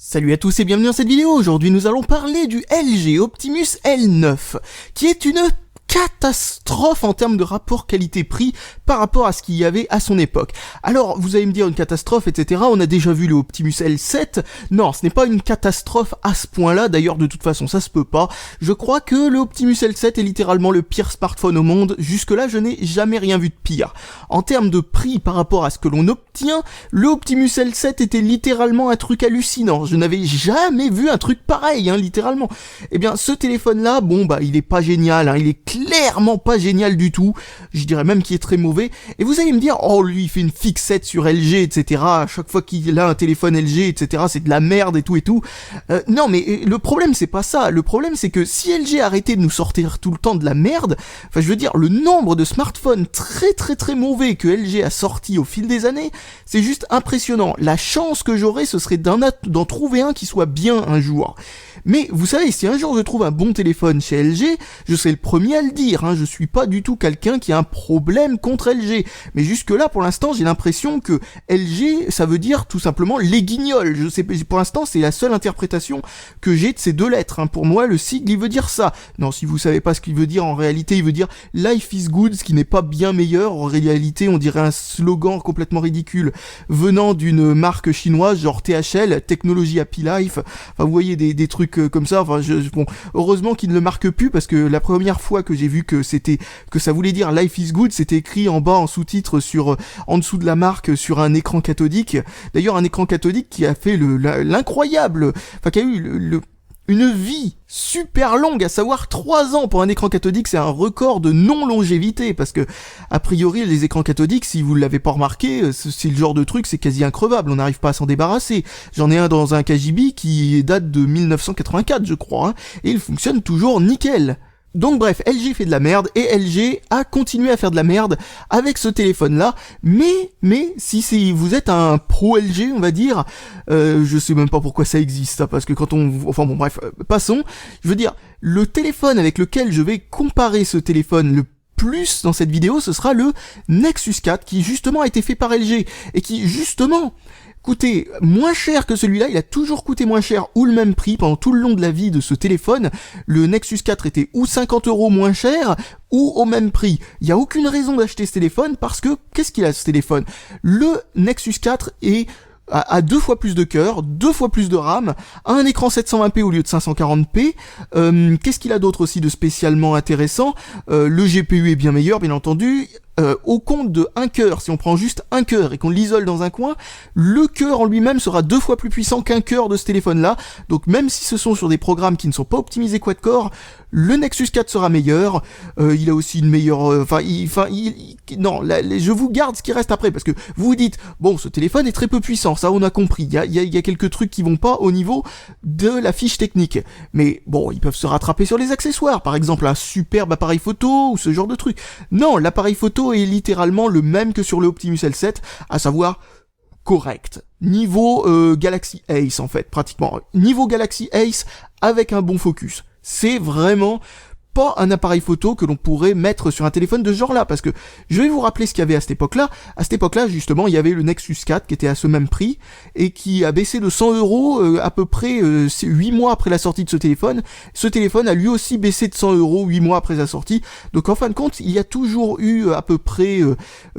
Salut à tous et bienvenue dans cette vidéo. Aujourd'hui nous allons parler du LG Optimus L9, qui est une catastrophe en termes de rapport qualité-prix par rapport à ce qu'il y avait à son époque. Alors, vous allez me dire une catastrophe, etc. On a déjà vu le Optimus L7. Non, ce n'est pas une catastrophe à ce point-là. D'ailleurs, de toute façon, ça se peut pas. Je crois que le Optimus L7 est littéralement le pire smartphone au monde. Jusque-là, je n'ai jamais rien vu de pire. En termes de prix par rapport à ce que l'on obtient, le Optimus L7 était littéralement un truc hallucinant. Je n'avais jamais vu un truc pareil, littéralement. Eh bien, ce téléphone-là, il est pas génial, il est clairement pas génial du tout, je dirais même qu'il est très mauvais, et vous allez me dire, oh lui il fait une fixette sur LG, etc, à chaque fois qu'il a un téléphone LG, etc, c'est de la merde et tout, non mais le problème c'est pas ça, le problème c'est que si LG arrêtait de nous sortir tout le temps de la merde, enfin je veux dire, le nombre de smartphones très mauvais que LG a sorti au fil des années, c'est juste impressionnant. La chance que j'aurais, ce serait d'en trouver un qui soit bien un jour. Mais vous savez, si un jour je trouve un bon téléphone chez LG, je serai le premier à le dire, je suis pas du tout quelqu'un qui a un problème contre LG. Mais jusque là, pour l'instant, j'ai l'impression que LG, ça veut dire tout simplement les guignols. Je sais, pour l'instant, c'est la seule interprétation que j'ai de ces deux lettres. Pour moi, le sigle, il veut dire ça. Non, si vous savez pas ce qu'il veut dire, en réalité, il veut dire Life is good, ce qui n'est pas bien meilleur. En réalité, on dirait un slogan complètement ridicule venant d'une marque chinoise, genre THL, Technology Happy Life. Enfin, vous voyez des trucs comme ça. Enfin, bon, heureusement qu'il ne le marque plus, parce que la première fois que j'ai vu que ça voulait dire Life is good, c'était écrit en bas en sous-titre en dessous de la marque sur un écran cathodique. D'ailleurs, un écran cathodique qui a fait l'incroyable, enfin qui a eu une vie super longue, à savoir 3 ans pour un écran cathodique. C'est un record de non-longévité, parce que a priori les écrans cathodiques, si vous l'avez pas remarqué, c'est le genre de truc, c'est quasi increvable, on n'arrive pas à s'en débarrasser. J'en ai un dans un KGB qui date de 1984 je crois, et il fonctionne toujours nickel. Donc bref, LG fait de la merde, et LG a continué à faire de la merde avec ce téléphone-là, mais si vous êtes un pro LG, on va dire, je sais même pas pourquoi ça existe, parce que passons, je veux dire, le téléphone avec lequel je vais comparer ce téléphone le plus dans cette vidéo, ce sera le Nexus 4, qui justement a été fait par LG, et qui justement coûtait moins cher que celui-là. Il a toujours coûté moins cher ou le même prix pendant tout le long de la vie de ce téléphone. Le Nexus 4 était ou 50 € moins cher ou au même prix. Il n'y a aucune raison d'acheter ce téléphone, parce que, qu'est-ce qu'il a ce téléphone? Le Nexus 4 a 2 fois plus de cœur, 2 fois plus de RAM, a un écran 720p au lieu de 540p. Qu'est-ce qu'il a d'autre aussi de spécialement intéressant? Le GPU est bien meilleur, bien entendu. Au compte de un cœur, si on prend juste un cœur et qu'on l'isole dans un coin, le cœur en lui-même sera 2 fois plus puissant qu'un cœur de ce téléphone-là. Donc même si ce sont sur des programmes qui ne sont pas optimisés quad-core, le Nexus 4 sera meilleur. Il a aussi une meilleure... je vous garde ce qui reste après, parce que vous vous dites, bon, ce téléphone est très peu puissant, ça on a compris. Il y a quelques trucs qui vont pas au niveau de la fiche technique. Mais bon, ils peuvent se rattraper sur les accessoires, par exemple un superbe appareil photo ou ce genre de truc. Non, l'appareil photo est littéralement le même que sur le Optimus L7, à savoir correct. Niveau Galaxy Ace en fait, pratiquement. Niveau Galaxy Ace avec un bon focus. C'est vraiment pas un appareil photo que l'on pourrait mettre sur un téléphone de ce genre-là, parce que je vais vous rappeler ce qu'il y avait à cette époque-là. À cette époque-là, justement, il y avait le Nexus 4 qui était à ce même prix et qui a baissé de 100 € à peu près 8 mois après la sortie de ce téléphone. Ce téléphone a lui aussi baissé de 100 € 8 mois après sa sortie. Donc en fin de compte, il y a toujours eu à peu près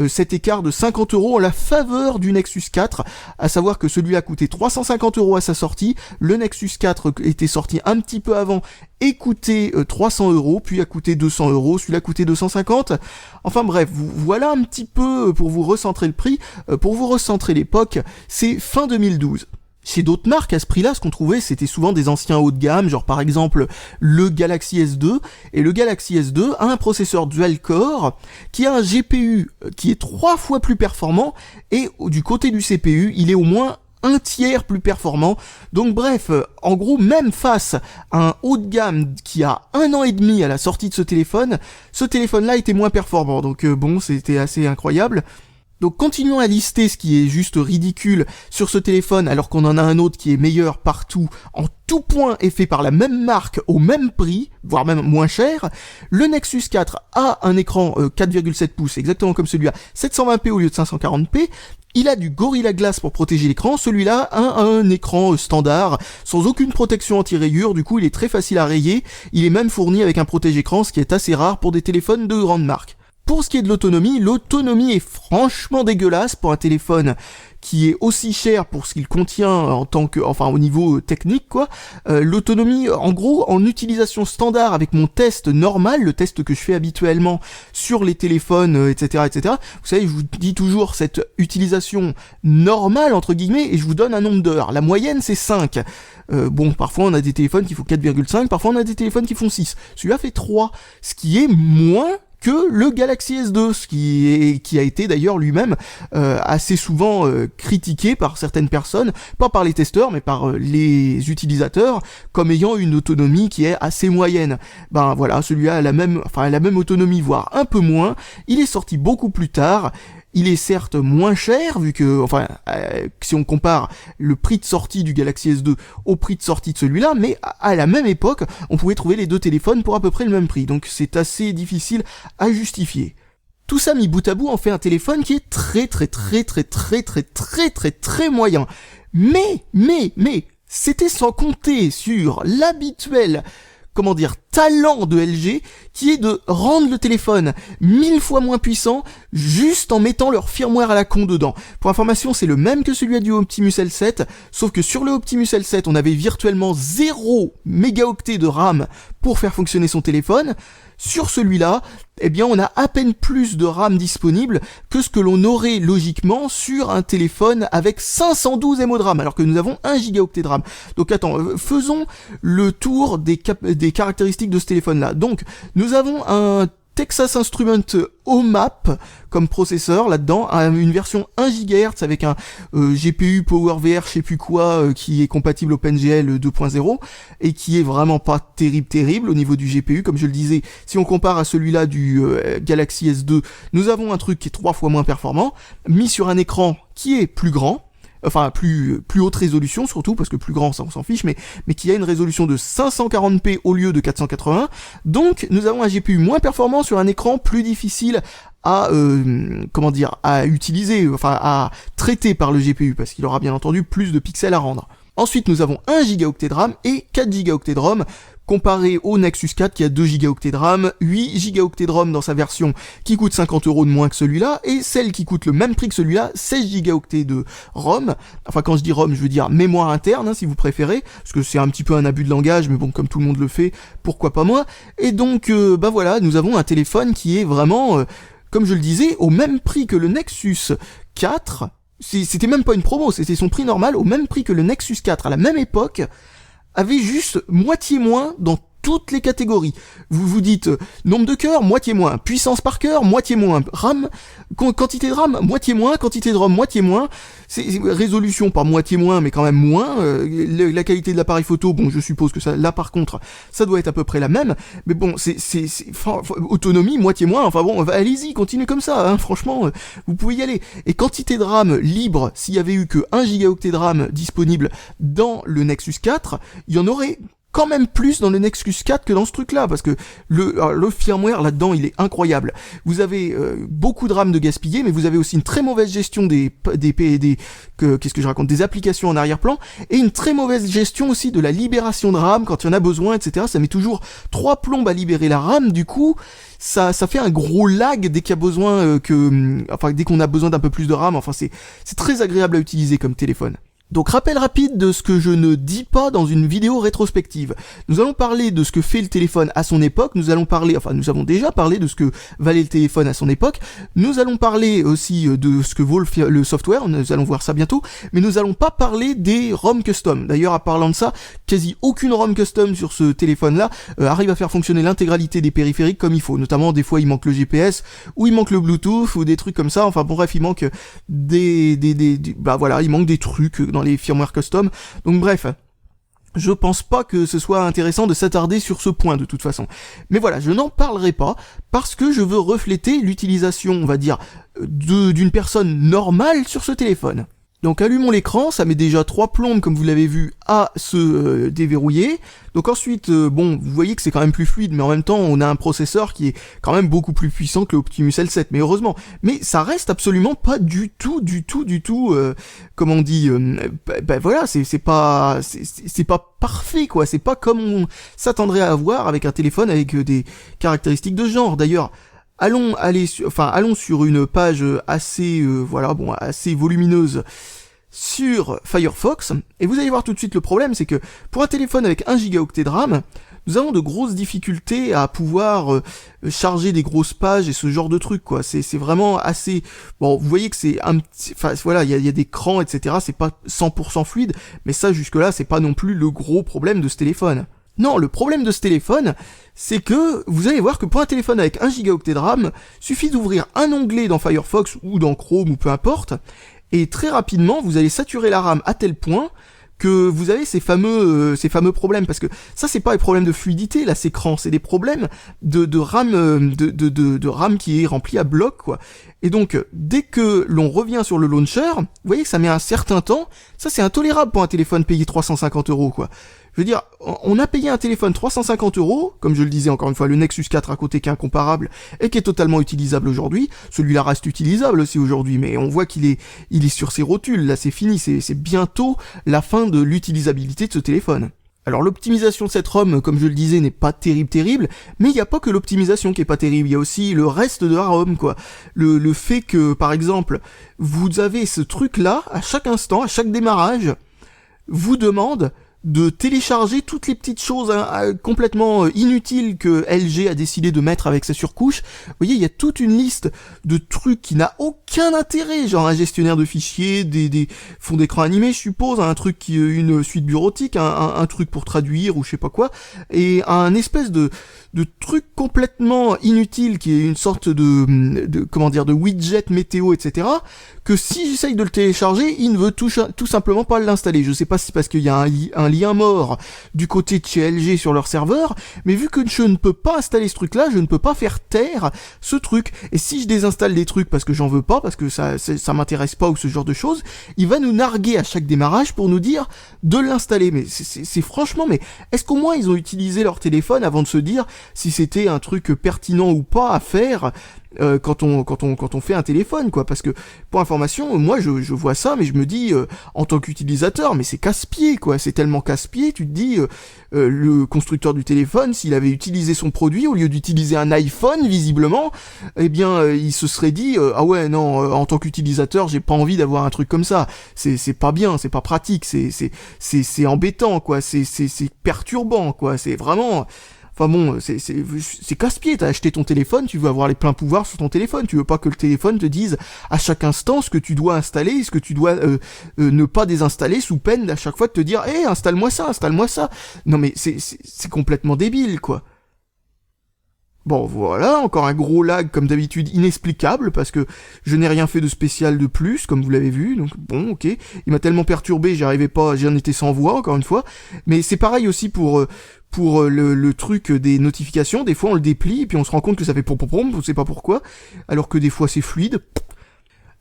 cet écart de 50 € en la faveur du Nexus 4, à savoir que celui-là coûtait 350 € à sa sortie. Le Nexus 4 était sorti un petit peu avant et coûtait 300 €, puis a coûté 200 €, celui-là coûtait 250. Enfin bref, voilà un petit peu pour vous recentrer le prix, pour vous recentrer l'époque, c'est fin 2012. Chez d'autres marques, à ce prix-là, ce qu'on trouvait, c'était souvent des anciens haut de gamme, genre par exemple le Galaxy S2, et le Galaxy S2 a un processeur dual-core qui a un GPU qui est 3 fois plus performant, et du côté du CPU, il est au moins 1/3 plus performant. Donc bref, en gros, même face à un haut de gamme qui a 1 an et demi à la sortie de ce téléphone-là était moins performant. Donc bon, c'était assez incroyable. Donc continuons à lister ce qui est juste ridicule sur ce téléphone, alors qu'on en a un autre qui est meilleur partout, en tout point est fait par la même marque au même prix, voire même moins cher. Le Nexus 4 a un écran 4,7 pouces, exactement comme celui-là, 720p au lieu de 540p, Il a du Gorilla Glass pour protéger l'écran, celui-là a un écran standard, sans aucune protection anti-rayures, du coup il est très facile à rayer, il est même fourni avec un protège-écran, ce qui est assez rare pour des téléphones de grande marque. Pour ce qui est de l'autonomie est franchement dégueulasse pour un téléphone qui est aussi cher pour ce qu'il contient en tant que, enfin au niveau technique quoi. L'autonomie, en gros, en utilisation standard avec mon test normal, le test que je fais habituellement sur les téléphones, etc., etc. Vous savez, je vous dis toujours cette utilisation normale entre guillemets et je vous donne un nombre d'heures. La moyenne c'est 5. Bon, parfois on a des téléphones qui font 4,5, parfois on a des téléphones qui font 6. Celui-là fait 3, ce qui est moins que le Galaxy S2, ce qui a été d'ailleurs lui-même assez souvent critiqué par certaines personnes, pas par les testeurs, mais par les utilisateurs, comme ayant une autonomie qui est assez moyenne. Ben voilà, celui-là a la même autonomie, voire un peu moins. Il est sorti beaucoup plus tard. Il est certes moins cher, vu que, si on compare le prix de sortie du Galaxy S2 au prix de sortie de celui-là, mais à la même époque, on pouvait trouver les deux téléphones pour à peu près le même prix, donc c'est assez difficile à justifier. Tout ça mis bout à bout en fait un téléphone qui est très moyen. Mais, c'était sans compter sur l'habituel talent de LG, qui est de rendre le téléphone 1000 fois moins puissant, juste en mettant leur firmware à la con dedans. Pour information, c'est le même que celui du Optimus L7, sauf que sur le Optimus L7, on avait virtuellement 0 mégaoctets de RAM pour faire fonctionner son téléphone. Sur celui-là, eh bien, on a à peine plus de RAM disponible que ce que l'on aurait logiquement sur un téléphone avec 512 MO de RAM, alors que nous avons 1 gigaoctet de RAM. Donc attends, faisons le tour des caractéristiques de ce téléphone-là. Donc, nous avons un Texas Instruments OMAP comme processeur là-dedans, une version 1 GHz avec un GPU PowerVR je sais plus quoi qui est compatible OpenGL 2.0 et qui est vraiment pas terrible au niveau du GPU. Comme je le disais, si on compare à celui-là du Galaxy S2, nous avons un truc qui est 3 fois moins performant, mis sur un écran qui est plus grand, enfin plus haute résolution surtout, parce que plus grand ça on s'en fiche, mais qui a une résolution de 540p au lieu de 480, donc nous avons un GPU moins performant sur un écran plus difficile à utiliser, à traiter par le GPU, parce qu'il aura bien entendu plus de pixels à rendre. Ensuite nous avons 1 gigaoctet de RAM et 4 gigaoctets de ROM, comparé au Nexus 4 qui a 2 gigaoctets de RAM, 8 gigaoctets de ROM dans sa version qui coûte 50 € de moins que celui-là, et celle qui coûte le même prix que celui-là, 16 gigaoctets de ROM. Enfin, quand je dis ROM, je veux dire mémoire interne, si vous préférez, parce que c'est un petit peu un abus de langage, mais bon, comme tout le monde le fait, pourquoi pas moi. Et donc, voilà, nous avons un téléphone qui est vraiment, comme je le disais, au même prix que le Nexus 4. C'était même pas une promo, c'était son prix normal, au même prix que le Nexus 4 à la même époque, avait juste moitié moins dans toutes les catégories. Vous vous dites nombre de cœurs, moitié moins, puissance par cœur, moitié moins, RAM, quantité de RAM, moitié moins, quantité de ROM, moitié moins, c'est résolution par moitié moins, mais quand même moins, la qualité de l'appareil photo, bon, je suppose que ça, là par contre, ça doit être à peu près la même, mais bon, autonomie, moitié moins, enfin bon, allez-y, continuez comme ça, hein, franchement, vous pouvez y aller. Et quantité de RAM libre, s'il y avait eu que 1 gigaoctet de RAM disponible dans le Nexus 4, il y en aurait quand même plus dans le Nexus 4 que dans ce truc-là, parce que le firmware là-dedans, il est incroyable. Vous avez beaucoup de RAM de gaspillé, mais vous avez aussi une très mauvaise gestion des applications en arrière-plan, et une très mauvaise gestion aussi de la libération de RAM quand il y en a besoin, etc. Ça met toujours 3 plombes à libérer la RAM, du coup, ça fait un gros lag dès qu'il y a besoin dès qu'on a besoin d'un peu plus de RAM. Enfin, c'est très agréable à utiliser comme téléphone. Donc rappel rapide de ce que je ne dis pas dans une vidéo rétrospective. Nous allons parler de ce que fait le téléphone à son époque, nous avons déjà parlé de ce que valait le téléphone à son époque, nous allons parler aussi de ce que vaut le software, nous allons voir ça bientôt, mais nous allons pas parler des ROM custom. D'ailleurs, en parlant de ça, quasi aucune ROM custom sur ce téléphone-là arrive à faire fonctionner l'intégralité des périphériques comme il faut, notamment des fois il manque le GPS, ou il manque le Bluetooth, ou des trucs comme ça, enfin bon bref, il manque il manque des trucs dans les firmware custom, donc bref, je pense pas que ce soit intéressant de s'attarder sur ce point de toute façon. Mais voilà, je n'en parlerai pas, parce que je veux refléter l'utilisation, on va dire, d'une personne normale sur ce téléphone. Donc allumons l'écran, ça met déjà 3 plombes comme vous l'avez vu à se déverrouiller. Donc ensuite, bon, vous voyez que c'est quand même plus fluide, mais en même temps on a un processeur qui est quand même beaucoup plus puissant que l'Optimus L7, mais heureusement. Mais ça reste absolument pas du tout, comment on dit, voilà, c'est pas parfait quoi, c'est pas comme on s'attendrait à avoir avec un téléphone avec des caractéristiques de genre. D'ailleurs, allons sur une page assez assez volumineuse sur Firefox, et vous allez voir tout de suite le problème, c'est que pour un téléphone avec 1 gigaoctet de RAM, nous avons de grosses difficultés à pouvoir charger des grosses pages et ce genre de trucs quoi. C'est vraiment assez, bon, vous voyez que c'est un petit, enfin voilà, il y a des crans etc. C'est pas 100% fluide, mais ça jusque là c'est pas non plus le gros problème de ce téléphone. Non, le problème de ce téléphone, c'est que vous allez voir que pour un téléphone avec 1 gigaoctet de RAM, suffit d'ouvrir un onglet dans Firefox ou dans Chrome ou peu importe, et très rapidement vous allez saturer la RAM à tel point que vous avez ces fameux problèmes, parce que ça c'est pas des problèmes de fluidité là, ces crans, c'est des problèmes de RAM de RAM qui est rempli à bloc quoi. Et donc dès que l'on revient sur le launcher, vous voyez que ça met un certain temps. Ça c'est intolérable pour un téléphone payé 350 € quoi. Je veux dire, on a payé un téléphone 350 €, comme je le disais encore une fois, le Nexus 4 à côté qui est incomparable et qui est totalement utilisable aujourd'hui. Celui-là reste utilisable aussi aujourd'hui, mais on voit qu'il est sur ses rotules. Là, c'est fini, c'est bientôt la fin de l'utilisabilité de ce téléphone. Alors l'optimisation de cette ROM, comme je le disais, n'est pas terrible, mais il n'y a pas que l'optimisation qui est pas terrible, il y a aussi le reste de la ROM, quoi. Le fait que, par exemple, vous avez ce truc-là, à chaque instant, à chaque démarrage, vous demande de télécharger toutes les petites choses complètement inutiles que LG a décidé de mettre avec sa surcouche. Vous voyez, il y a toute une liste de trucs qui n'a aucun intérêt, genre un gestionnaire de fichiers, des fonds d'écran animés, je suppose, un truc qui une suite bureautique, un truc pour traduire ou je sais pas quoi, et un espèce de truc complètement inutile qui est une sorte de widget météo, etc., que si j'essaye de le télécharger, il ne veut tout simplement pas l'installer. Je sais pas si c'est parce qu'il y a un lien mort du côté de chez LG sur leur serveur, mais vu que je ne peux pas installer ce truc-là, je ne peux pas faire taire ce truc. Et si je désinstalle des trucs parce que j'en veux pas, parce que ça m'intéresse pas ou ce genre de choses, il va nous narguer à chaque démarrage pour nous dire de l'installer. Mais c'est franchement, mais est-ce qu'au moins ils ont utilisé leur téléphone avant de se dire si c'était un truc pertinent ou pas à faire quand on fait un téléphone quoi? Parce que pour information, moi je vois ça, mais je me dis en tant qu'utilisateur, mais c'est casse-pied quoi, c'est tellement casse-pied. Tu te dis le constructeur du téléphone, s'il avait utilisé son produit au lieu d'utiliser un iPhone visiblement, eh bien il se serait dit ah ouais non, en tant qu'utilisateur j'ai pas envie d'avoir un truc comme ça, c'est pas bien, c'est pas pratique, c'est embêtant quoi, c'est perturbant quoi, c'est vraiment. Enfin bon, c'est casse-pied, t'as acheté ton téléphone, tu veux avoir les pleins pouvoirs sur ton téléphone, tu veux pas que le téléphone te dise à chaque instant ce que tu dois installer, ce que tu dois ne pas désinstaller sous peine d'à chaque fois de te dire « installe-moi ça ». Non mais c'est complètement débile, quoi. Bon voilà, encore un gros lag comme d'habitude inexplicable parce que je n'ai rien fait de spécial de plus comme vous l'avez vu, donc bon ok, il m'a tellement perturbé, j'en étais sans voix encore une fois, mais c'est pareil aussi pour le truc des notifications, des fois on le déplie et puis on se rend compte que ça fait pom pom pom, on sait pas pourquoi, alors que des fois c'est fluide.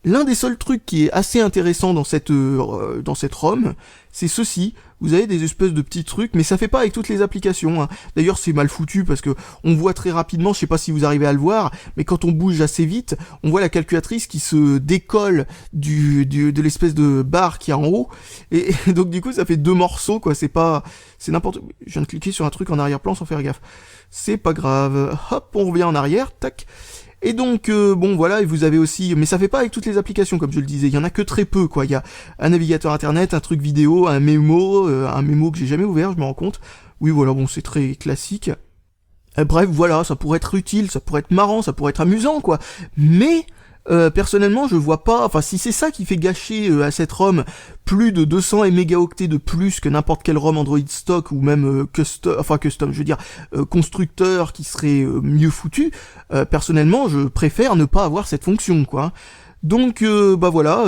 L'un des seuls trucs qui est assez intéressant dans cette ROM, c'est ceci. Vous avez des espèces de petits trucs, mais ça fait pas avec toutes les applications, hein. D'ailleurs, c'est mal foutu parce que on voit très rapidement, je sais pas si vous arrivez à le voir, mais quand on bouge assez vite, on voit la calculatrice qui se décolle de l'espèce de barre qui est en haut, et donc du coup, ça fait 2 morceaux, quoi. C'est n'importe. Je viens de cliquer sur un truc en arrière-plan sans faire gaffe. C'est pas grave. Hop, on revient en arrière, tac. Et donc, bon voilà, et vous avez aussi, mais ça fait pas avec toutes les applications, comme je le disais, il y en a que très peu, quoi. Il y a un navigateur internet, un truc vidéo, un mémo que j'ai jamais ouvert, je me rends compte. Oui, voilà, bon, c'est très classique. Bref, voilà, ça pourrait être utile, ça pourrait être marrant, ça pourrait être amusant, quoi. Mais, personnellement, je vois pas, enfin, si c'est ça qui fait gâcher à cette ROM plus de 200 mégaoctets de plus que n'importe quelle ROM Android stock ou même custom, je veux dire constructeur qui serait mieux foutu, personnellement, je préfère ne pas avoir cette fonction, quoi. Donc bah voilà,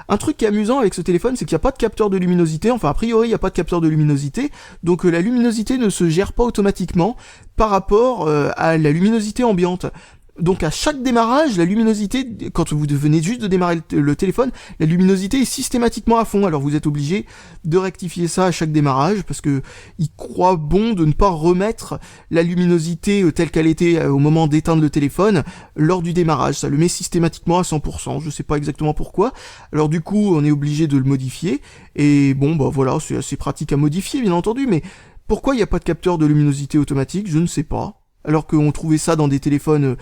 un truc qui est amusant avec ce téléphone, c'est qu'il n'y a pas de capteur de luminosité, enfin a priori il n'y a pas de capteur de luminosité, donc la luminosité ne se gère pas automatiquement par rapport à la luminosité ambiante. Donc à chaque démarrage, la luminosité, quand vous venez juste de démarrer le téléphone, la luminosité est systématiquement à fond. Alors vous êtes obligé de rectifier ça à chaque démarrage parce que il croit bon de ne pas remettre la luminosité telle qu'elle était au moment d'éteindre le téléphone lors du démarrage. Ça le met systématiquement à 100%. Je sais pas exactement pourquoi. Alors du coup, on est obligé de le modifier. Et bon, bah voilà, c'est assez pratique à modifier, bien entendu. Mais pourquoi il n'y a pas de capteur de luminosité automatique ? Je ne sais pas. Alors qu'on trouvait ça dans des téléphones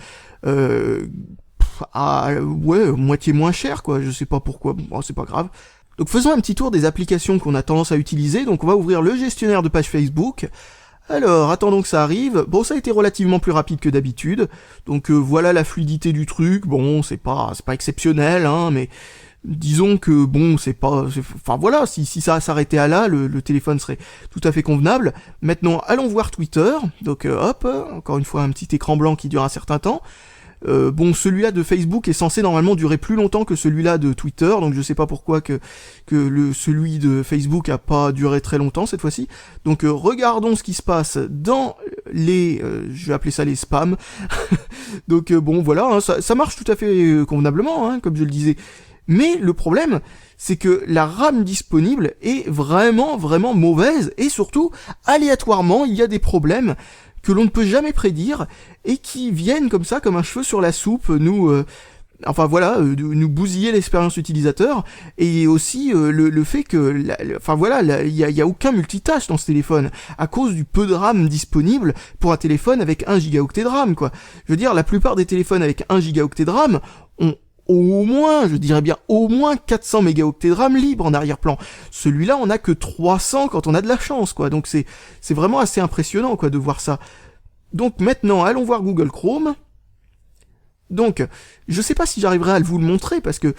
moitié moins cher, quoi. Je sais pas pourquoi, bon, c'est pas grave. Donc faisons un petit tour des applications qu'on a tendance à utiliser. Donc on va ouvrir le gestionnaire de page Facebook. Alors, attendons que ça arrive. Bon, ça a été relativement plus rapide que d'habitude. Donc voilà la fluidité du truc. Bon, c'est pas exceptionnel, hein, mais disons que bon, enfin voilà, si ça s'arrêtait à là, le téléphone serait tout à fait convenable. Maintenant, allons voir Twitter. Donc hop, encore une fois un petit écran blanc qui dure un certain temps. Bon, celui-là de Facebook est censé normalement durer plus longtemps que celui-là de Twitter, donc je sais pas pourquoi celui de Facebook a pas duré très longtemps cette fois-ci. Donc regardons ce qui se passe dans les, je vais appeler ça les spams. Donc bon voilà, hein, ça marche tout à fait convenablement, hein, comme je le disais. Mais le problème, c'est que la RAM disponible est vraiment, vraiment mauvaise, et surtout, aléatoirement, il y a des problèmes que l'on ne peut jamais prédire, et qui viennent comme ça, comme un cheveu sur la soupe, nous bousiller l'expérience utilisateur, et aussi le fait que, il y a aucun multitâche dans ce téléphone, à cause du peu de RAM disponible pour un téléphone avec 1 gigaoctet de RAM, quoi. Je veux dire, la plupart des téléphones avec 1 gigaoctet de RAM ont au moins 400 mégaoctets de RAM libre en arrière-plan. Celui-là, on a que 300 quand on a de la chance, quoi. Donc c'est vraiment assez impressionnant, quoi, de voir ça. Donc maintenant, allons voir Google Chrome. Donc, je sais pas si j'arriverai à vous le montrer, parce que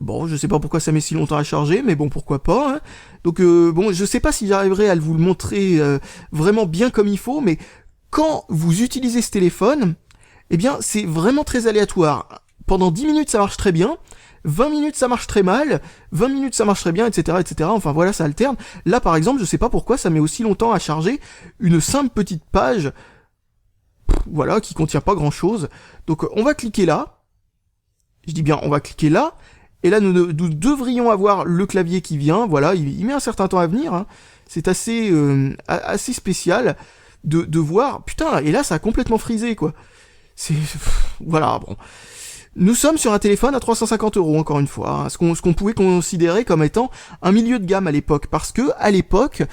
bon, je sais pas pourquoi ça met si longtemps à charger, mais bon, pourquoi pas, hein. Donc je sais pas si j'arriverai à vous le montrer vraiment bien comme il faut, mais quand vous utilisez ce téléphone, eh bien, c'est vraiment très aléatoire. Pendant 10 minutes, ça marche très bien. 20 minutes, ça marche très mal. 20 minutes, ça marche très bien, etc., etc. Enfin, voilà, ça alterne. Là, par exemple, je sais pas pourquoi ça met aussi longtemps à charger une simple petite page, voilà, qui contient pas grand chose. Donc, on va cliquer là. Je dis bien, on va cliquer là. Et là, nous devrions avoir le clavier qui vient. Voilà, il met un certain temps à venir, hein. C'est assez spécial de voir. Putain, et là, ça a complètement frisé, quoi. Voilà, bon. Nous sommes sur un téléphone à 350 €, encore une fois, hein, ce qu'on pouvait considérer comme étant un milieu de gamme à l'époque, parce que à l'époque,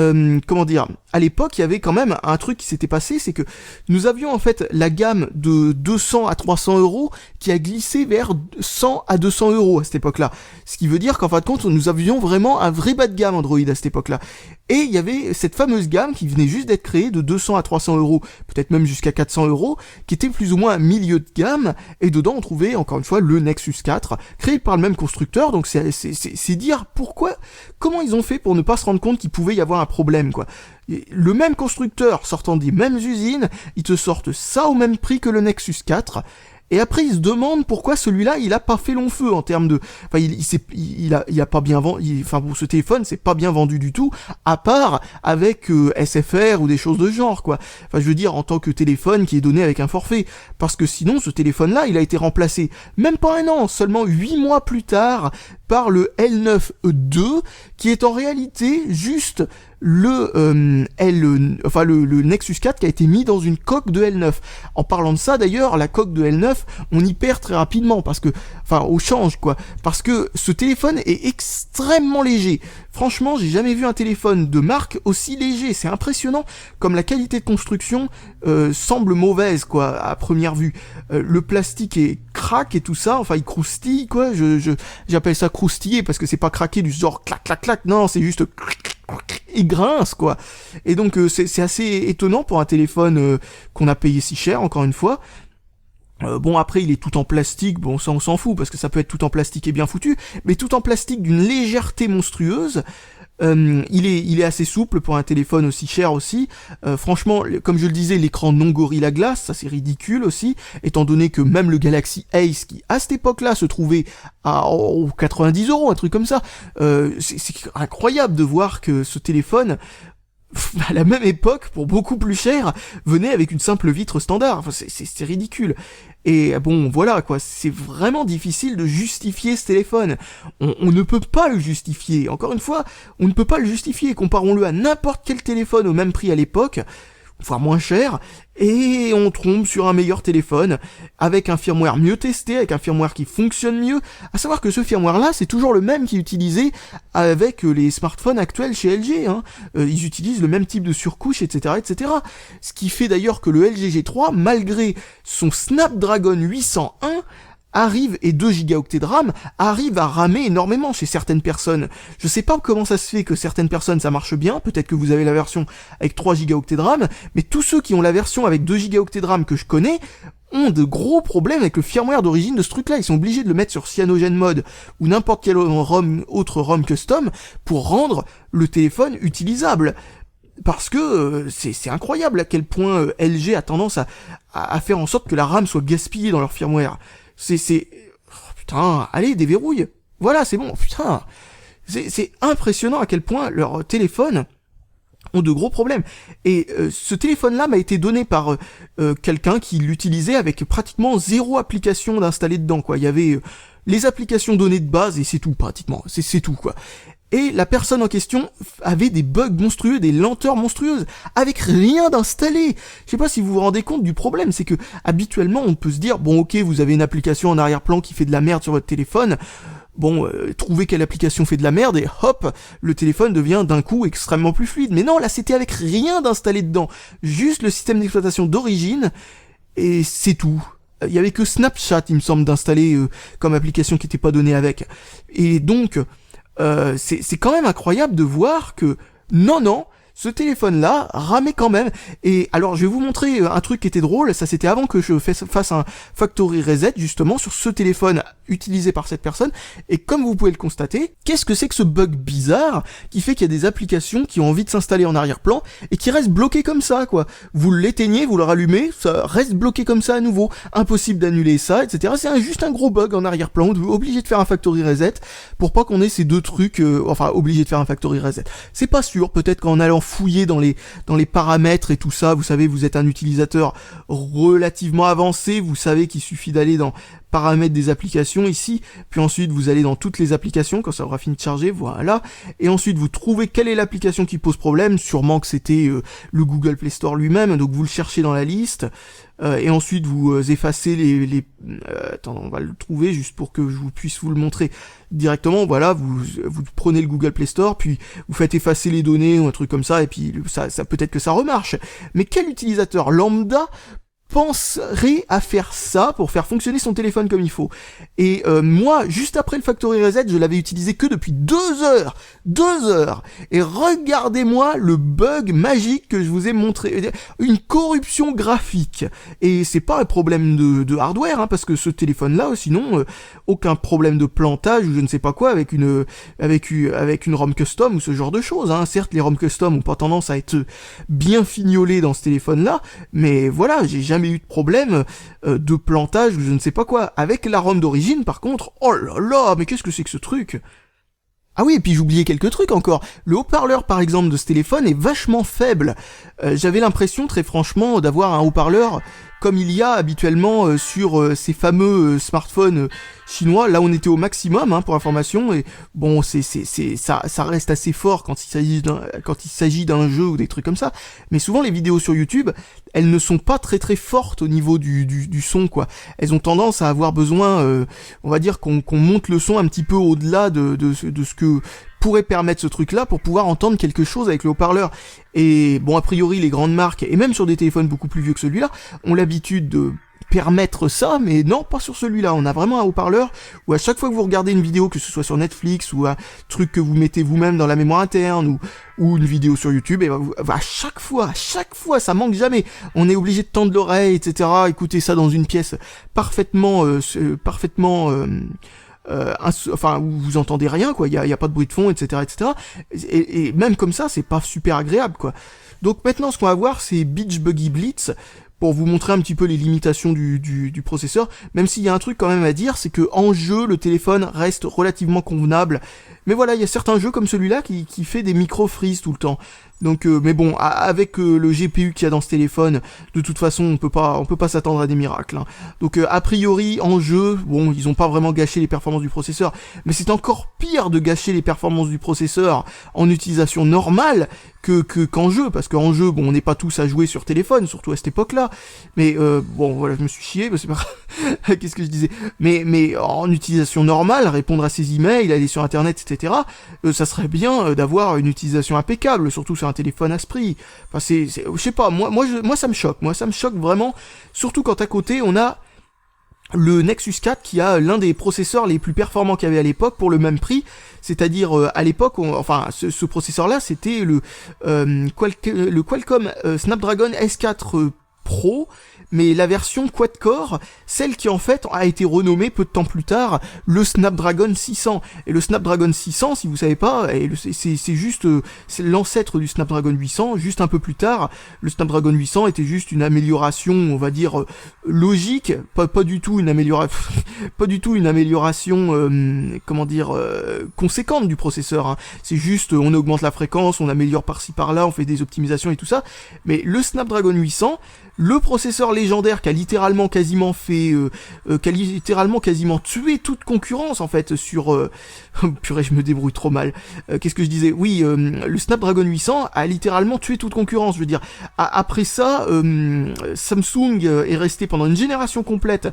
à l'époque, il y avait quand même un truc qui s'était passé, c'est que nous avions en fait la gamme de 200 à 300 € qui a glissé vers 100 à 200 € à cette époque-là. Ce qui veut dire qu'en fin de compte, nous avions vraiment un vrai bas de gamme Android à cette époque-là. Et il y avait cette fameuse gamme qui venait juste d'être créée de 200 à 300 €, peut-être même jusqu'à 400 €, qui était plus ou moins un milieu de gamme, et dedans on trouvait encore une fois le Nexus 4, créé par le même constructeur, donc c'est dire comment ils ont fait pour ne pas se rendre compte qu'il pouvait y avoir un problème, quoi. Le même constructeur sortant des mêmes usines, ils te sortent ça au même prix que le Nexus 4, et après ils se demandent pourquoi celui-là il a pas fait long feu en termes de, enfin il a pas bien vendu, ce téléphone c'est pas bien vendu du tout, à part avec SFR ou des choses de genre, quoi. Enfin je veux dire en tant que téléphone qui est donné avec un forfait, parce que sinon ce téléphone-là il a été remplacé même pas un an, seulement 8 mois plus tard par le L9 II, qui est en réalité juste le Nexus 4 qui a été mis dans une coque de L9. En parlant de ça d'ailleurs, la coque de L9, on y perd très rapidement au change, quoi, parce que ce téléphone est extrêmement léger. Franchement, j'ai jamais vu un téléphone de marque aussi léger, c'est impressionnant comme la qualité de construction semble mauvaise, quoi, à première vue. Le plastique est craque et tout ça, enfin il croustille, quoi, j'appelle ça croustiller parce que c'est pas craquer du genre clac clac clac, non, c'est juste il grince, quoi. Et donc c'est assez étonnant pour un téléphone qu'on a payé si cher, encore une fois. Bon, après il est tout en plastique, bon ça on s'en fout parce que ça peut être tout en plastique et bien foutu, mais tout en plastique d'une légèreté monstrueuse. Il est assez souple pour un téléphone aussi cher aussi. Franchement, comme je le disais, l'écran non Gorilla Glass, ça c'est ridicule aussi, étant donné que même le Galaxy Ace, qui à cette époque-là se trouvait à 90 €, un truc comme ça, c'est incroyable de voir que ce téléphone à la même époque, pour beaucoup plus cher, venait avec une simple vitre standard. Enfin, c'est ridicule. Et bon, voilà quoi, c'est vraiment difficile de justifier ce téléphone. On ne peut pas le justifier. Encore une fois, on ne peut pas le justifier. Comparons-le à n'importe quel téléphone au même prix à l'époque, voire moins cher, et on tombe sur un meilleur téléphone, avec un firmware mieux testé, avec un firmware qui fonctionne mieux, à savoir que ce firmware-là, c'est toujours le même qui est utilisé avec les smartphones actuels chez LG, hein. Ils utilisent le même type de surcouche, etc., etc. Ce qui fait d'ailleurs que le LG G3, malgré son Snapdragon 801, et 2 gigaoctets de RAM, arrive à ramer énormément chez certaines personnes. Je sais pas comment ça se fait que certaines personnes ça marche bien, peut-être que vous avez la version avec 3 gigaoctets de RAM, mais tous ceux qui ont la version avec 2 gigaoctets de RAM que je connais ont de gros problèmes avec le firmware d'origine de ce truc-là. Ils sont obligés de le mettre sur Cyanogen Mode ou n'importe quel autre ROM custom pour rendre le téléphone utilisable. Parce que c'est incroyable à quel point LG a tendance à faire en sorte que la RAM soit gaspillée dans leur firmware. Oh, putain, allez, déverrouille. Voilà, c'est bon, putain. C'est impressionnant à quel point leurs téléphones ont de gros problèmes. Et ce téléphone-là m'a été donné par quelqu'un qui l'utilisait avec pratiquement 0 application d'installer dedans, quoi. Il y avait les applications données de base et c'est tout, pratiquement. C'est tout, quoi. Et la personne en question avait des bugs monstrueux, des lenteurs monstrueuses, avec rien d'installé. Je sais pas si vous vous rendez compte du problème, c'est que habituellement on peut se dire, bon ok, vous avez une application en arrière-plan qui fait de la merde sur votre téléphone, bon, trouvez quelle application fait de la merde et hop, le téléphone devient d'un coup extrêmement plus fluide. Mais non, là c'était avec rien d'installé dedans, juste le système d'exploitation d'origine, et c'est tout. Il y avait que Snapchat, il me semble, d'installer comme application qui n'était pas donnée avec. Et donc... c'est quand même incroyable de voir que non, ce téléphone-là ramait quand même. Et alors, je vais vous montrer un truc qui était drôle. Ça, c'était avant que je fasse un factory reset, justement, sur ce téléphone utilisé par cette personne. Et comme vous pouvez le constater, qu'est-ce que c'est que ce bug bizarre qui fait qu'il y a des applications qui ont envie de s'installer en arrière-plan et qui restent bloquées comme ça, quoi. Vous l'éteignez, vous le rallumez, ça reste bloqué comme ça à nouveau. Impossible d'annuler ça, etc. C'est juste un gros bug en arrière-plan. Vous êtes obligé de faire un factory reset pour pas qu'on ait ces deux trucs, obligé de faire un factory reset. C'est pas sûr, peut-être qu'en allant fouiller dans les paramètres et tout ça, vous savez, vous êtes un utilisateur relativement avancé, vous savez qu'il suffit d'aller dans paramètres des applications ici, puis ensuite vous allez dans toutes les applications quand ça aura fini de charger, voilà, et ensuite vous trouvez quelle est l'application qui pose problème, sûrement que c'était le Google Play Store lui-même, donc vous le cherchez dans la liste, et ensuite vous effacez attends, on va le trouver juste pour que je puisse vous le montrer directement, voilà, vous prenez le Google Play Store, puis vous faites effacer les données ou un truc comme ça, et puis ça peut-être que ça remarche, mais quel utilisateur lambda penserait à faire ça pour faire fonctionner son téléphone comme il faut. Et moi, juste après le factory reset, je l'avais utilisé que depuis 2 heures. 2 heures. Et regardez-moi le bug magique que je vous ai montré. Une corruption graphique. Et c'est pas un problème de hardware, hein, parce que ce téléphone-là, sinon, aucun problème de plantage ou je ne sais pas quoi avec une ROM custom ou ce genre de choses. Hein. Certes, les ROM custom ont pas tendance à être bien fignolées dans ce téléphone-là, mais voilà, j'ai jamais eu de problème de plantage ou je ne sais pas quoi. Avec la ROM d'origine, par contre, oh là là, mais qu'est-ce que c'est que ce truc ? Ah oui, et puis j'oubliais quelques trucs encore. Le haut-parleur, par exemple, de ce téléphone est vachement faible. J'avais l'impression, très franchement, d'avoir un haut-parleur comme il y a habituellement sur ces fameux smartphones chinois. Là, on était au maximum, hein, pour information, et bon, ça reste assez fort quand il s'agit d'un jeu ou des trucs comme ça. Mais souvent, les vidéos sur YouTube, elles ne sont pas très très fortes au niveau du son, quoi. Elles ont tendance à avoir besoin, on va dire qu'on monte le son un petit peu au-delà de ce que pourrait permettre ce truc-là pour pouvoir entendre quelque chose avec le haut-parleur. Et bon, a priori, les grandes marques, et même sur des téléphones beaucoup plus vieux que celui-là, ont l'habitude de permettre ça, mais non, pas sur celui-là. On a vraiment un haut-parleur où à chaque fois que vous regardez une vidéo, que ce soit sur Netflix ou un truc que vous mettez vous-même dans la mémoire interne ou une vidéo sur YouTube, et à chaque fois, ça manque jamais. On est obligé de tendre l'oreille, etc. Écouter ça dans une pièce parfaitement où vous entendez rien, quoi, il y a pas de bruit de fond, etc., etc. Et même comme ça, c'est pas super agréable, quoi. Donc maintenant, ce qu'on va voir, c'est Beach Buggy Blitz, pour vous montrer un petit peu les limitations du processeur, même s'il y a un truc quand même à dire, c'est que en jeu, le téléphone reste relativement convenable, Mais voilà, il y a certains jeux comme celui-là qui fait des micro-freeze tout le temps. Donc, mais bon, avec le GPU qu'il y a dans ce téléphone, de toute façon, on peut pas s'attendre à des miracles. Hein. Donc, a priori, en jeu, bon, ils ont pas vraiment gâché les performances du processeur, mais c'est encore pire de gâcher les performances du processeur en utilisation normale qu'en jeu, parce qu'en jeu, bon, on n'est pas tous à jouer sur téléphone, surtout à cette époque-là. Mais bon, voilà, je me suis chié, c'est pas qu'est-ce que je disais. Mais en utilisation normale, répondre à ses emails, aller sur Internet, etc. Ça serait bien d'avoir une utilisation impeccable, surtout sur un téléphone à ce prix. Enfin, je sais pas, moi ça me choque. Moi, ça me choque vraiment, surtout quand à côté on a le Nexus 4 qui a l'un des processeurs les plus performants qu'il y avait à l'époque pour le même prix, c'est-à-dire à l'époque, ce processeur-là, c'était le Qualcomm Snapdragon S4 Pro, mais la version quad-core, celle qui en fait a été renommée peu de temps plus tard le Snapdragon 600. Et le Snapdragon 600, si vous savez pas, c'est juste c'est l'ancêtre du Snapdragon 800. Juste un peu plus tard, le Snapdragon 800 était juste une amélioration, on va dire logique, pas du tout une amélioration, conséquente du processeur. Hein. C'est juste on augmente la fréquence, on améliore par-ci par-là, on fait des optimisations et tout ça. Mais le Snapdragon 800, le processeur légendaire qui a littéralement quasiment tué toute concurrence en fait sur purée, je me débrouille trop mal. Qu'est-ce que je disais? Oui, le Snapdragon 800 a littéralement tué toute concurrence. Je veux dire, après ça, Samsung est resté pendant une génération complète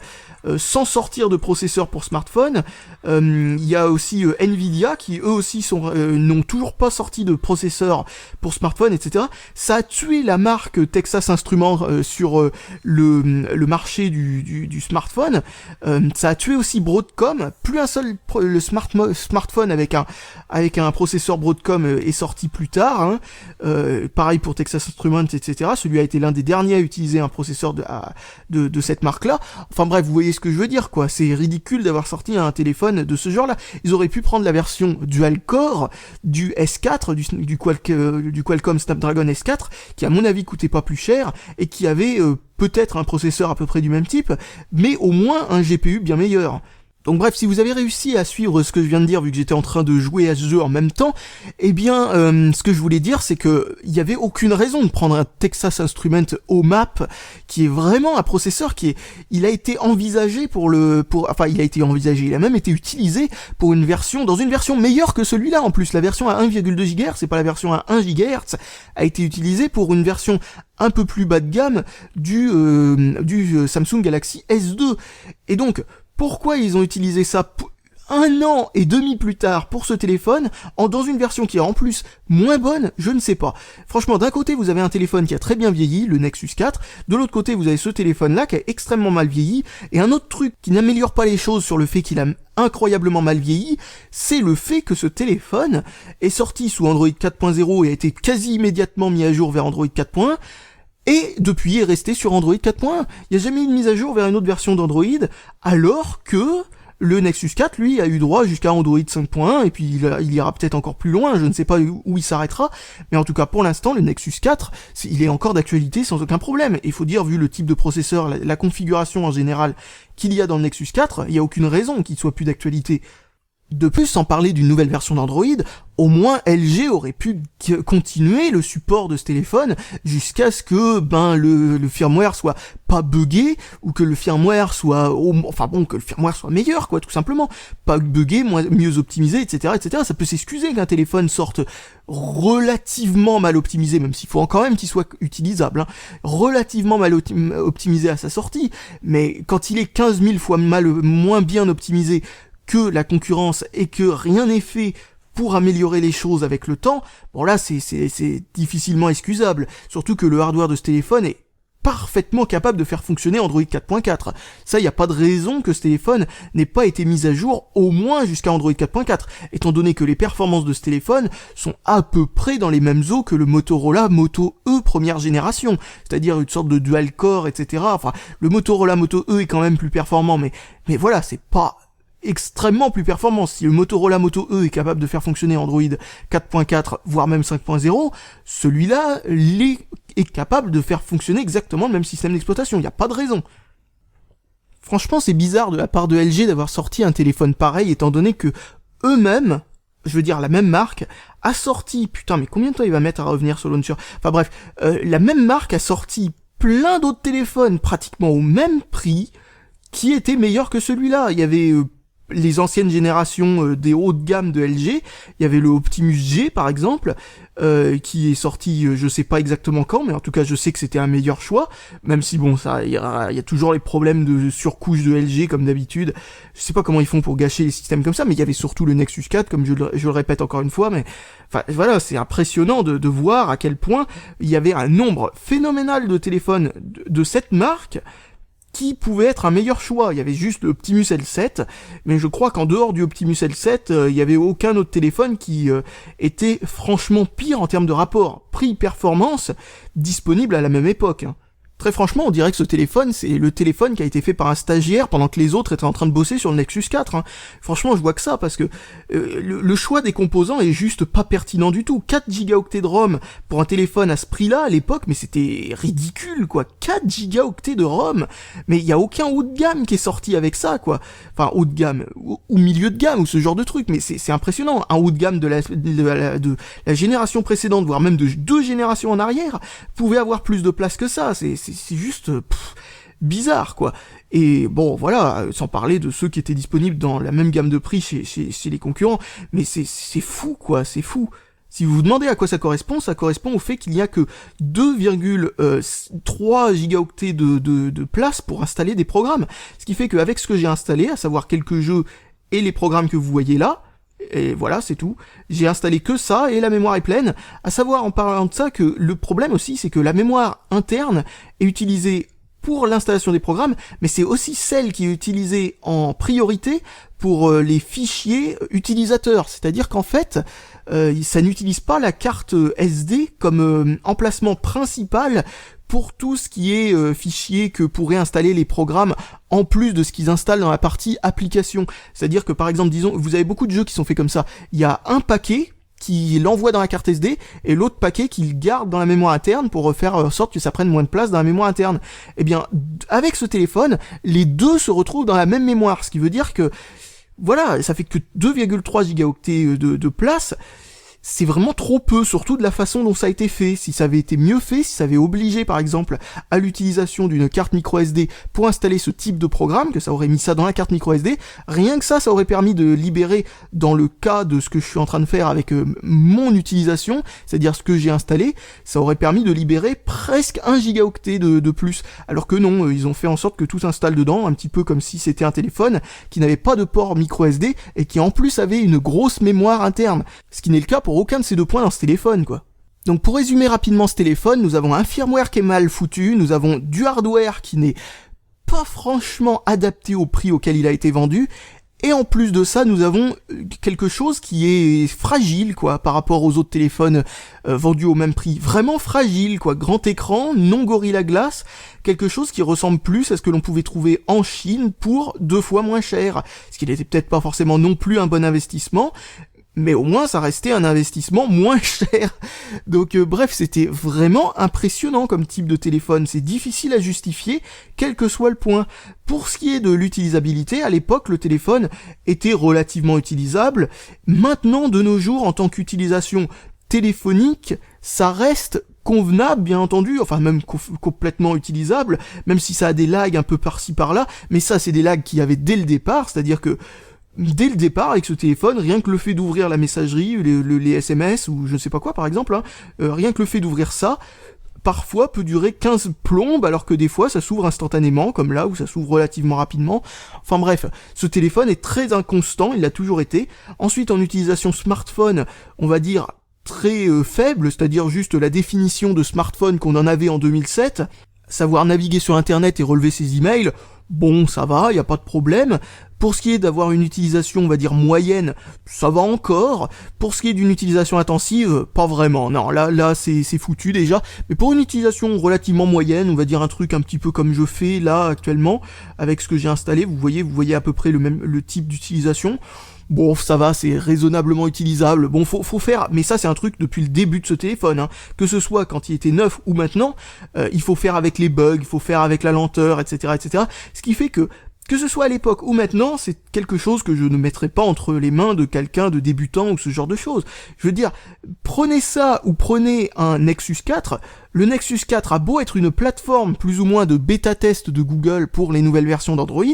sans sortir de processeur pour smartphone. Il y a aussi Nvidia qui eux aussi n'ont toujours pas sorti de processeur pour smartphone, etc. Ça a tué la marque Texas Instruments sur le marché du smartphone. Ça a tué aussi Broadcom. Plus un seul le smartphone avec un processeur Broadcom est sorti plus tard. Hein. Pareil pour Texas Instruments, etc. Celui a été l'un des derniers à utiliser un processeur de cette marque-là. Enfin bref, vous voyez ce que je veux dire, quoi. C'est ridicule d'avoir sorti un téléphone de ce genre-là. Ils auraient pu prendre la version dual-core du S4, du Qualcomm Snapdragon S4, qui à mon avis coûtait pas plus cher et qui avait peut-être un processeur à peu près du même type, mais au moins un GPU bien meilleur. Donc bref, si vous avez réussi à suivre ce que je viens de dire, vu que j'étais en train de jouer à ce jeu en même temps, eh bien, ce que je voulais dire, c'est que il y avait aucune raison de prendre un Texas Instruments OMAP, qui est vraiment un processeur il a été envisagé il a même été utilisé pour dans une version meilleure que celui-là, en plus. La version à 1,2 GHz, c'est pas la version à 1 GHz, a été utilisée pour une version un peu plus bas de gamme du Samsung Galaxy S2. Et donc, pourquoi ils ont utilisé ça 1 an et demi plus tard pour ce téléphone, dans une version qui est en plus moins bonne, je ne sais pas. Franchement, d'un côté, vous avez un téléphone qui a très bien vieilli, le Nexus 4, de l'autre côté, vous avez ce téléphone-là qui a extrêmement mal vieilli, et un autre truc qui n'améliore pas les choses sur le fait qu'il a incroyablement mal vieilli, c'est le fait que ce téléphone est sorti sous Android 4.0 et a été quasi immédiatement mis à jour vers Android 4.1, et depuis est resté sur Android 4.1. Il n'y a jamais eu de mise à jour vers une autre version d'Android, alors que le Nexus 4, lui, a eu droit jusqu'à Android 5.1, et puis il ira peut-être encore plus loin, je ne sais pas où il s'arrêtera, mais en tout cas pour l'instant, le Nexus 4, il est encore d'actualité sans aucun problème. Et il faut dire, vu le type de processeur, la configuration en général qu'il y a dans le Nexus 4, il n'y a aucune raison qu'il soit plus d'actualité. De plus, sans parler d'une nouvelle version d'Android, au moins LG aurait pu continuer le support de ce téléphone jusqu'à ce que le firmware soit pas buggé, ou que le firmware soit que le firmware soit meilleur, quoi, tout simplement. Pas buggé, mieux optimisé, etc., etc. Ça peut s'excuser qu'un téléphone sorte relativement mal optimisé, même s'il faut quand même qu'il soit utilisable, hein, relativement mal optimisé à sa sortie, mais quand il est 15 000 fois moins bien optimisé que la concurrence et que rien n'est fait pour améliorer les choses avec le temps, bon là c'est difficilement excusable, surtout que le hardware de ce téléphone est parfaitement capable de faire fonctionner Android 4.4. Ça, il n'y a pas de raison que ce téléphone n'ait pas été mis à jour au moins jusqu'à Android 4.4, étant donné que les performances de ce téléphone sont à peu près dans les mêmes eaux que le Motorola Moto E première génération, c'est-à-dire une sorte de dual core, etc. Enfin, le Motorola Moto E est quand même plus performant, mais voilà, c'est pas extrêmement plus performant. Si le Motorola Moto E est capable de faire fonctionner Android 4.4, voire même 5.0, celui-là est capable de faire fonctionner exactement le même système d'exploitation. Il n'y a pas de raison. Franchement, c'est bizarre de la part de LG d'avoir sorti un téléphone pareil, étant donné que eux-mêmes je veux dire la même marque, a sorti, putain mais combien de temps il va mettre à revenir sur launcher, enfin bref, la même marque a sorti plein d'autres téléphones pratiquement au même prix, qui étaient meilleurs que celui-là. Il y avait les anciennes générations des hauts de gamme de LG, il y avait le Optimus G par exemple, qui est sorti je sais pas exactement quand, mais en tout cas je sais que c'était un meilleur choix, même si bon ça il y a toujours les problèmes de surcouche de LG comme d'habitude, je sais pas comment ils font pour gâcher les systèmes comme ça, mais il y avait surtout le Nexus 4 comme je le répète encore une fois, mais enfin voilà, c'est impressionnant de voir à quel point il y avait un nombre phénoménal de téléphones de cette marque qui pouvait être un meilleur choix. Il y avait juste le Optimus L7, mais je crois qu'en dehors du Optimus L7, il y avait aucun autre téléphone qui était franchement pire en termes de rapport prix-performance disponible à la même époque. Très franchement, on dirait que ce téléphone, c'est le téléphone qui a été fait par un stagiaire pendant que les autres étaient en train de bosser sur le Nexus 4. Franchement, je vois que ça, parce que le choix des composants est juste pas pertinent du tout. 4 gigaoctets de ROM pour un téléphone à ce prix-là, à l'époque, mais c'était ridicule, quoi. 4 gigaoctets de ROM, mais il y a aucun haut de gamme qui est sorti avec ça, quoi. Enfin, haut de gamme, ou milieu de gamme, ou ce genre de truc, mais c'est impressionnant. Un haut de gamme de la génération précédente, voire même de 2 générations en arrière, pouvait avoir plus de place que ça. C'est juste bizarre, quoi. Et bon, voilà, sans parler de ceux qui étaient disponibles dans la même gamme de prix chez les concurrents, mais c'est fou, quoi, c'est fou. Si vous vous demandez à quoi ça correspond au fait qu'il n'y a que 2,3 gigaoctets de place pour installer des programmes. Ce qui fait qu'avec ce que j'ai installé, à savoir quelques jeux et les programmes que vous voyez là, et voilà, c'est tout. J'ai installé que ça et la mémoire est pleine. À savoir, en parlant de ça, que le problème aussi, c'est que la mémoire interne est utilisée pour l'installation des programmes, mais c'est aussi celle qui est utilisée en priorité pour les fichiers utilisateurs. C'est-à-dire qu'en fait, ça n'utilise pas la carte SD comme emplacement principal pour tout ce qui est fichier que pourraient installer les programmes en plus de ce qu'ils installent dans la partie application. C'est-à-dire que par exemple, disons, vous avez beaucoup de jeux qui sont faits comme ça. Il y a un paquet qui l'envoie dans la carte SD et l'autre paquet qu'il garde dans la mémoire interne pour faire en sorte que ça prenne moins de place dans la mémoire interne. Eh bien, avec ce téléphone, les deux se retrouvent dans la même mémoire, ce qui veut dire que voilà, ça fait que 2,3 gigaoctets de place. C'est vraiment trop peu, surtout de la façon dont ça a été fait. Si ça avait été mieux fait, si ça avait obligé par exemple à l'utilisation d'une carte micro SD pour installer ce type de programme, que ça aurait mis ça dans la carte micro SD, rien que ça aurait permis de libérer, dans le cas de ce que je suis en train de faire avec mon utilisation, c'est-à-dire ce que j'ai installé, ça aurait permis de libérer presque 1 gigaoctet de plus. Alors que non, ils ont fait en sorte que tout s'installe dedans, un petit peu comme si c'était un téléphone qui n'avait pas de port micro SD et qui en plus avait une grosse mémoire interne. Ce qui n'est le cas pour aucun de ces deux points dans ce téléphone, quoi. Donc pour résumer rapidement ce téléphone, nous avons un firmware qui est mal foutu, nous avons du hardware qui n'est pas franchement adapté au prix auquel il a été vendu, et en plus de ça, nous avons quelque chose qui est fragile, quoi, par rapport aux autres téléphones vendus au même prix. Vraiment fragile, quoi. Grand écran, non Gorilla Glass, quelque chose qui ressemble plus à ce que l'on pouvait trouver en Chine pour 2 fois moins cher. Ce qui n'était peut-être pas forcément non plus un bon investissement, mais au moins ça restait un investissement moins cher. Donc bref, c'était vraiment impressionnant comme type de téléphone, c'est difficile à justifier, quel que soit le point. Pour ce qui est de l'utilisabilité, à l'époque le téléphone était relativement utilisable. Maintenant, de nos jours, en tant qu'utilisation téléphonique, ça reste convenable, bien entendu, enfin même complètement utilisable, même si ça a des lags un peu par-ci par-là, mais ça c'est des lags qu'il y avait dès le départ, c'est-à-dire que dès le départ, avec ce téléphone, rien que le fait d'ouvrir la messagerie, les SMS, ou je sais pas quoi par exemple, rien que le fait d'ouvrir ça, parfois peut durer 15 plombes, alors que des fois ça s'ouvre instantanément, comme là, où ça s'ouvre relativement rapidement. Enfin bref, ce téléphone est très inconstant, il l'a toujours été. Ensuite, en utilisation smartphone, on va dire très faible, c'est-à-dire juste la définition de smartphone qu'on en avait en 2007, savoir naviguer sur internet et relever ses emails, bon, ça va, y a pas de problème. Pour ce qui est d'avoir une utilisation, on va dire, moyenne, ça va encore. Pour ce qui est d'une utilisation intensive, pas vraiment. Non, là, c'est foutu déjà. Mais pour une utilisation relativement moyenne, on va dire un truc un petit peu comme je fais là, actuellement, avec ce que j'ai installé, vous voyez à peu près le type d'utilisation. Bon, ça va, c'est raisonnablement utilisable. Bon, faut faire, mais ça c'est un truc depuis le début de ce téléphone, hein. Que ce soit quand il était neuf ou maintenant, il faut faire avec les bugs, il faut faire avec la lenteur, etc., etc. Ce qui fait que Que ce soit à l'époque ou maintenant, c'est quelque chose que je ne mettrai pas entre les mains de quelqu'un de débutant ou ce genre de choses. Je veux dire, prenez ça ou prenez un Nexus 4. Le Nexus 4 a beau être une plateforme plus ou moins de bêta-test de Google pour les nouvelles versions d'Android,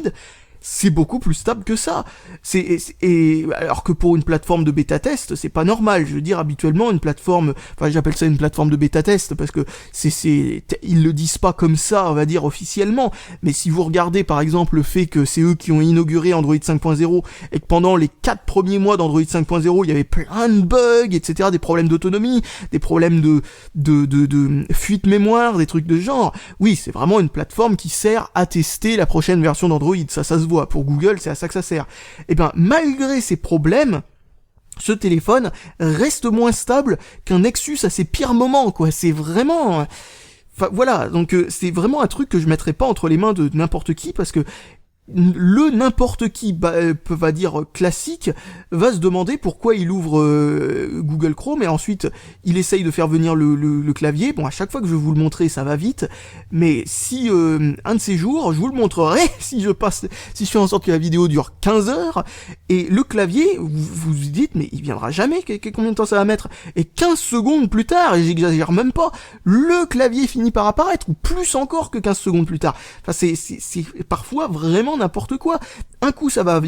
c'est beaucoup plus stable que ça. Et alors que pour une plateforme de bêta-test, c'est pas normal. Je veux dire, habituellement, une plateforme, enfin, j'appelle ça une plateforme de bêta-test parce que ils le disent pas comme ça, on va dire, officiellement. Mais si vous regardez, par exemple, le fait que c'est eux qui ont inauguré Android 5.0 et que pendant les 4 premiers mois d'Android 5.0, il y avait plein de bugs, etc., des problèmes d'autonomie, des problèmes de fuite mémoire, des trucs de genre. Oui, c'est vraiment une plateforme qui sert à tester la prochaine version d'Android. Ça se voit. Pour Google, c'est à ça que ça sert. Et bien, malgré ces problèmes, ce téléphone reste moins stable qu'un Nexus à ses pires moments, quoi. C'est vraiment... Enfin, voilà, donc c'est vraiment un truc que je mettrais pas entre les mains de n'importe qui, parce que le n'importe qui, va dire classique, va se demander pourquoi il ouvre Google Chrome et ensuite il essaye de faire venir le clavier. Bon, à chaque fois que je vais vous le montrer, ça va vite, mais si un de ces jours, je vous le montrerai, si je fais en sorte que la vidéo dure 15 heures, et le clavier, vous vous dites, mais il viendra jamais, combien de temps ça va mettre? Et 15 secondes plus tard, et j'exagère même pas, le clavier finit par apparaître, ou plus encore que 15 secondes plus tard. Enfin, c'est parfois vraiment n'importe quoi. Un coup ça va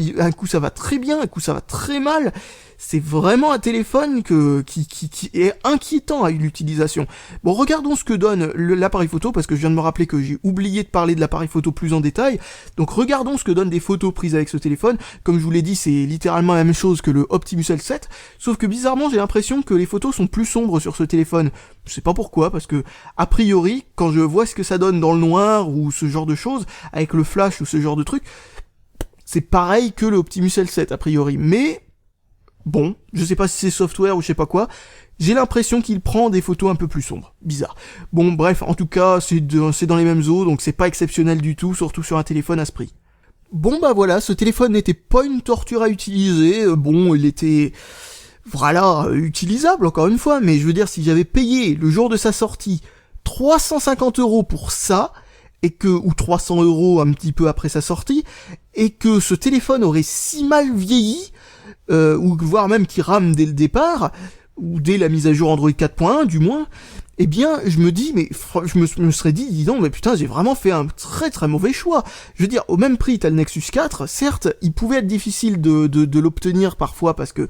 très bien, un coup ça va très mal. C'est vraiment un téléphone qui est inquiétant à l'utilisation. Bon, regardons ce que donne l'appareil photo, parce que je viens de me rappeler que j'ai oublié de parler de l'appareil photo plus en détail. Donc regardons ce que donnent des photos prises avec ce téléphone. Comme je vous l'ai dit, c'est littéralement la même chose que le Optimus L7, sauf que bizarrement j'ai l'impression que les photos sont plus sombres sur ce téléphone. Je sais pas pourquoi, parce que a priori, quand je vois ce que ça donne dans le noir ou ce genre de choses, avec le flash ou ce genre de truc, c'est pareil que le Optimus L7 a priori, mais bon, je sais pas si c'est software ou je sais pas quoi, j'ai l'impression qu'il prend des photos un peu plus sombres. Bizarre. Bon, bref, en tout cas, c'est dans les mêmes eaux, donc c'est pas exceptionnel du tout, surtout sur un téléphone à ce prix. Bon bah voilà, ce téléphone n'était pas une torture à utiliser, bon, il était... Voilà, utilisable encore une fois, mais je veux dire, si j'avais payé le jour de sa sortie 350 € pour ça, ou 300 € un petit peu après sa sortie, et que ce téléphone aurait si mal vieilli, ou voire même qu'il rame dès le départ, ou dès la mise à jour Android 4.1 du moins, eh bien, je me dis, mais je me serais dit, dis donc, mais putain, j'ai vraiment fait un très très mauvais choix. Je veux dire, au même prix, t'as le Nexus 4, certes, il pouvait être difficile de l'obtenir parfois, parce que,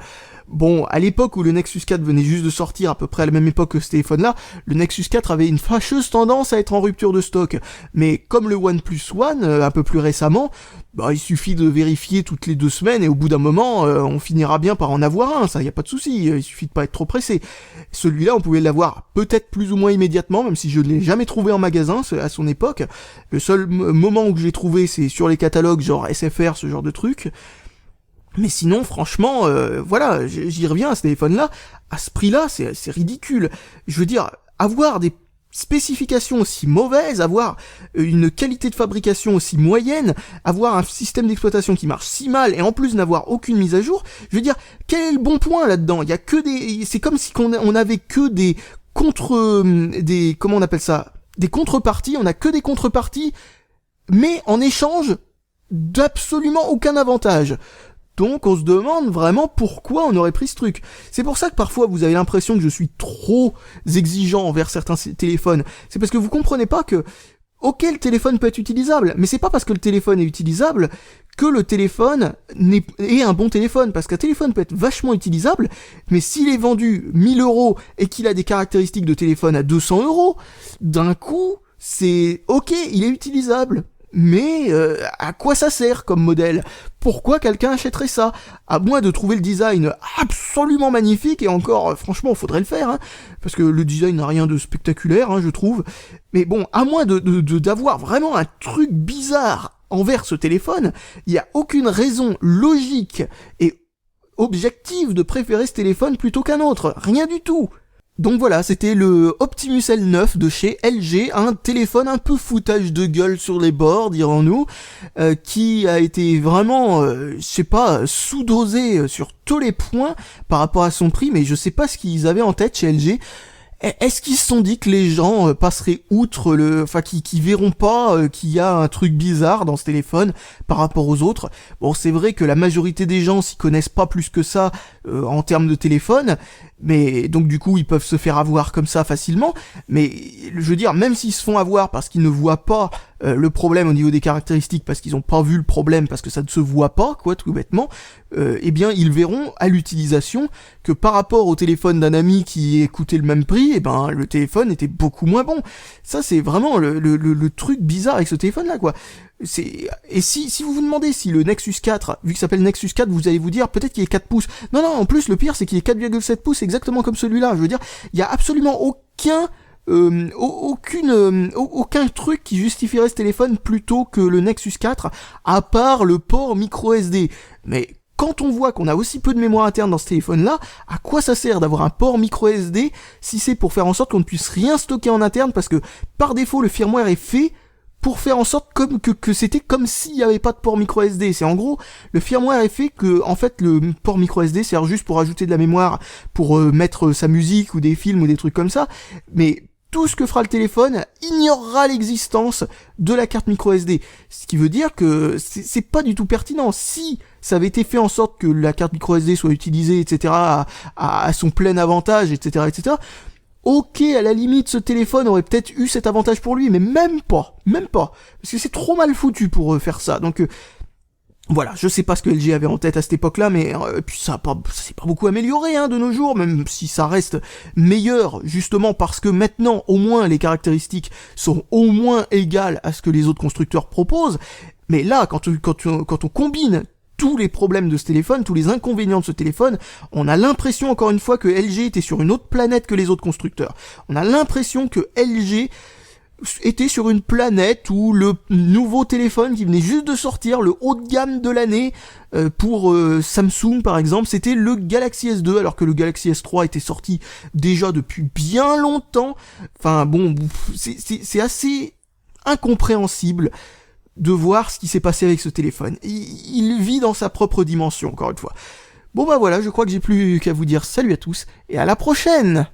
bon, à l'époque où le Nexus 4 venait juste de sortir, à peu près à la même époque que ce téléphone-là, le Nexus 4 avait une fâcheuse tendance à être en rupture de stock. Mais comme le OnePlus One, un peu plus récemment, bah, il suffit de vérifier toutes les 2 semaines et au bout d'un moment, on finira bien par en avoir un, ça y a pas de souci, il suffit de pas être trop pressé. Celui-là, on pouvait l'avoir peut-être plus ou moins immédiatement, même si je ne l'ai jamais trouvé en magasin à son époque. Le seul moment où je l'ai trouvé, c'est sur les catalogues genre SFR, ce genre de truc. Mais sinon, franchement, voilà, j'y reviens à ce téléphone-là, à ce prix-là, c'est ridicule. Je veux dire, avoir des spécifications aussi mauvaises, avoir une qualité de fabrication aussi moyenne, avoir un système d'exploitation qui marche si mal, et en plus n'avoir aucune mise à jour, je veux dire, quel est le bon point là-dedans? Il y a que c'est comme si on avait que des comment on appelle ça? Des contreparties, on a que des contreparties, mais en échange d'absolument aucun avantage. Donc on se demande vraiment pourquoi on aurait pris ce truc. C'est pour ça que parfois vous avez l'impression que je suis trop exigeant envers certains téléphones. C'est parce que vous comprenez pas que, ok, le téléphone peut être utilisable, mais c'est pas parce que le téléphone est utilisable que le téléphone est un bon téléphone. Parce qu'un téléphone peut être vachement utilisable, mais s'il est vendu 1000 € et qu'il a des caractéristiques de téléphone à 200 €, d'un coup, c'est ok, il est utilisable. Mais à quoi ça sert comme modèle? Pourquoi quelqu'un achèterait ça? À moins de trouver le design absolument magnifique, et encore, franchement, faudrait le faire, hein, parce que le design n'a rien de spectaculaire, hein, je trouve. Mais bon, à moins d'avoir vraiment un truc bizarre envers ce téléphone, il n'y a aucune raison logique et objective de préférer ce téléphone plutôt qu'un autre. Rien du tout. Donc voilà, c'était le Optimus L9 de chez LG, un téléphone un peu foutage de gueule sur les bords, dirons-nous, qui a été vraiment, je sais pas, sous-dosé sur tous les points par rapport à son prix, mais je sais pas ce qu'ils avaient en tête chez LG. est-ce qu'ils se sont dit que les gens passeraient outre qui verront pas qu'il y a un truc bizarre dans ce téléphone par rapport aux autres? Bon, c'est vrai que la majorité des gens s'y connaissent pas plus que ça en termes de téléphone, mais donc du coup ils peuvent se faire avoir comme ça facilement, mais je veux dire, même s'ils se font avoir parce qu'ils ne voient pas le problème au niveau des caractéristiques, parce qu'ils ont pas vu le problème, parce que ça ne se voit pas, quoi, tout bêtement, eh bien ils verront à l'utilisation que par rapport au téléphone d'un ami qui coûtait le même prix, eh ben le téléphone était beaucoup moins bon. Ça c'est vraiment le truc bizarre avec ce téléphone là, quoi. Et si vous vous demandez si le Nexus 4, vu qu'il s'appelle Nexus 4, vous allez vous dire peut-être qu'il est 4 pouces. Non, en plus le pire c'est qu'il est 4,7 pouces exactement comme celui-là. Je veux dire, il y a absolument aucun truc qui justifierait ce téléphone plutôt que le Nexus 4, à part le port micro SD. Mais quand on voit qu'on a aussi peu de mémoire interne dans ce téléphone-là, à quoi ça sert d'avoir un port micro SD si c'est pour faire en sorte qu'on ne puisse rien stocker en interne, parce que par défaut le firmware est fait pour faire en sorte que c'était comme s'il n'y avait pas de port micro SD. C'est en gros, le firmware est fait que, en fait, le port micro SD sert juste pour ajouter de la mémoire, pour mettre sa musique ou des films ou des trucs comme ça, mais tout ce que fera le téléphone ignorera l'existence de la carte micro SD. Ce qui veut dire que c'est pas du tout pertinent. Si ça avait été fait en sorte que la carte micro SD soit utilisée, etc., à son plein avantage, etc., ok, à la limite, ce téléphone aurait peut-être eu cet avantage pour lui, mais même pas, parce que c'est trop mal foutu pour faire ça. Donc voilà, je sais pas ce que LG avait en tête à cette époque-là, mais puis ça s'est pas beaucoup amélioré de nos jours, même si ça reste meilleur, justement parce que maintenant, au moins, les caractéristiques sont au moins égales à ce que les autres constructeurs proposent. Mais là, quand on combine tous les problèmes de ce téléphone, tous les inconvénients de ce téléphone, on a l'impression encore une fois que LG était sur une autre planète que les autres constructeurs. On a l'impression que LG était sur une planète où le nouveau téléphone qui venait juste de sortir, le haut de gamme de l'année, pour Samsung par exemple, c'était le Galaxy S2, alors que le Galaxy S3 était sorti déjà depuis bien longtemps. Enfin bon, c'est assez incompréhensible de voir ce qui s'est passé avec ce téléphone. Il vit dans sa propre dimension, encore une fois. Bon bah voilà, je crois que j'ai plus qu'à vous dire salut à tous, et à la prochaine!